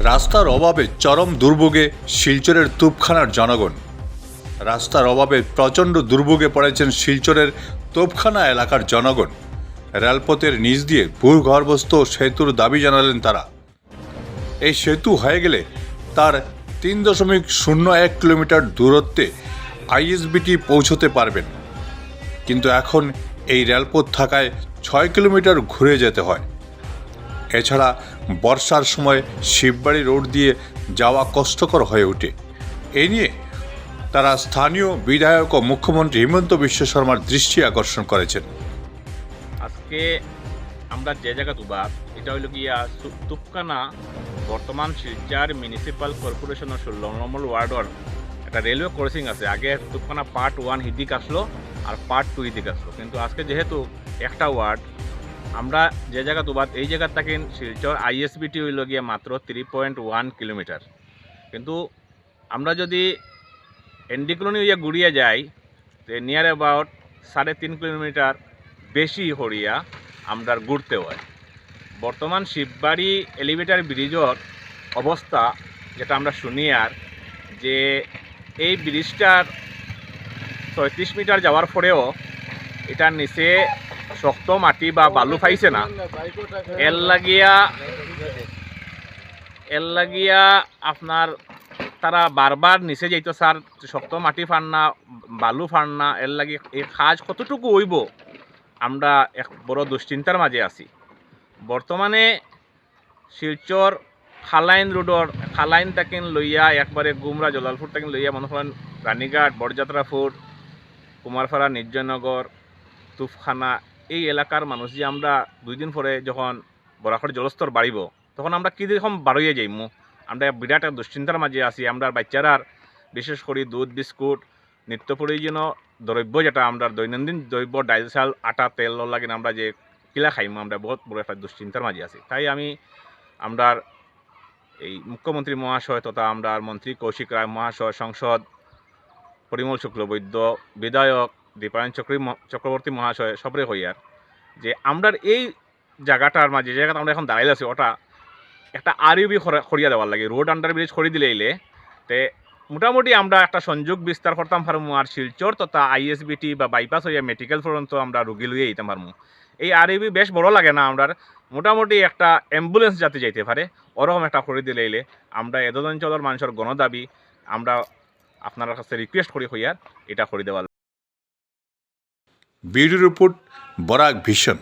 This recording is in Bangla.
রাস্তার অভাবে চরম দুর্ভোগে শিলচরের তোপখানার জনগণ। রাস্তার অভাবে প্রচণ্ড দুর্ভোগে পড়েছেন শিলচরের তোপখানা এলাকার জনগণ। রেলপথের নিচ দিয়ে ভূগর্ভস্থ সেতুর দাবি জানালেন তারা। এই সেতু হয়ে গেলে তার 3.01 কিলোমিটার দূরত্বে আইএসবিটি পৌঁছতে পারবেন, কিন্তু এখন এই রেলপথ থাকায় 6 কিলোমিটার ঘুরে যেতে হয়। এছাড়া বর্ষার সময় শিববাড়ি রোড দিয়ে যাওয়া কষ্টকর হয়ে ওঠে। এ নিয়ে তারা স্থানীয় বিধায়ক ও মুখ্যমন্ত্রী হিমন্ত বিশ্ব শর্মার দৃষ্টি আকর্ষণ করেছেন। আজকে আমরা যে জায়গা তুবার এটা হইল গিয়া তুপকানা বর্তমান শিলচর মিউনিসিপাল কর্পোরেশনের 16 নম্বর ওয়ার্ডর একটা রেলওয়ে ক্রসিং আছে। আগে তুপকানা পার্ট 1 হিদিক আসলো আর পার্ট 2 হিদিক আসলো, কিন্তু আজকে যেহেতু একটা ওয়ার্ড আমরা যে জায়গা তুবার এই জায়গার থাকেন শিলচর আইএসবিটি হইল গিয়া মাত্র 3.1 কিলোমিটার। কিন্তু আমরা যদি এনডি কলোনি হইয়া ঘুরিয়ে যাই নিয়ার অ্যাবাউট 3.5 কিলোমিটার বেশি হরিয়া আমরা ঘুরতে হয়। বর্তমান শিববাড়ি এলিভেটর ব্রিজের অবস্থা যেটা আমরা শুনি আর যে এই ব্রিজটার 36 মিটার যাওয়ার পরেও এটার নিচে শক্ত মাটি বা বালু পাইছে না। এর লাগিয়া আপনার তারা বারবার নিচে যাইতো স্যার, শক্ত মাটি ফান না, বালু ফান না। এর লাগে এই কাজ কতটুকু হইব আমরা এক বড় দুশ্চিন্তার মাঝে আছি। বর্তমানে শিলচর খালাইন রোডর খালাইন তাকিন লইয়া একবারে গুমরা জলালপুর তাকিন লইয়া মনে করেন রানীঘাট, বরযাত্রাপুর, কুমারপাড়া, নির্জয়নগর, তুফখানা এই এলাকার মানুষ যে আমরা 2 দিন পরে যখন বরাকর জলস্তর বাড়িব তখন আমরা কীরকম বাড়িয়ে যাইমু, আমরা বিরাট এক দুশ্চিন্তার মাঝে আছি। আমরা বাচ্চারার বিশেষ করে দুধ, বিস্কুট, নিত্য প্রয়োজনীয় দ্রব্য যেটা আমরা দৈনন্দিন দ্রব্য ডাইল, চাল, আটা, তেল লাগে আমরা যে কিলা খাইমু, আমরা বহুত বড় একটা দুশ্চিন্তার মাঝে আছি। তাই আমি আমরা এই মুখ্যমন্ত্রী মহাশয় তথা আমরা মন্ত্রী কৌশিক রায় মহাশয়, সংসদ পরিমল শুক্লবৈদ্য, বিধায়ক দীপায়ন চক্রবর্তী মহাশয় সবরে হইয়ার যে আমরা এই জায়গাটার মাঝে যে জায়গাটা আমরা এখন দাঁড়াইলে আছি ওটা একটা আরইউবি করিয়া দেওয়ার লাগে, রোড আন্ডার ব্রিজ করে দিলে এলে তে মোটামুটি আমরা একটা সংযোগ বিস্তার করতাম পারমু। আর শিলচর তথা আইএসবিটি বা বাইপাস হইয়া মেডিকেল পর্যন্ত আমরা রুগী লইয়া যেতে পারমু। এই আরইউবি বেশ বড় লাগে না, আমরা মোটামুটি একটা অ্যাম্বুলেন্স যাতে যাইতে পারে ওরকম একটা করে দিলে এলে আমরা এদন অঞ্চলের মানুষের গণদাবি আমরা আপনার কাছে রিকোয়েস্ট করি হইয়ার এটা করে দেওয়ার। Bureau report, Barak vision.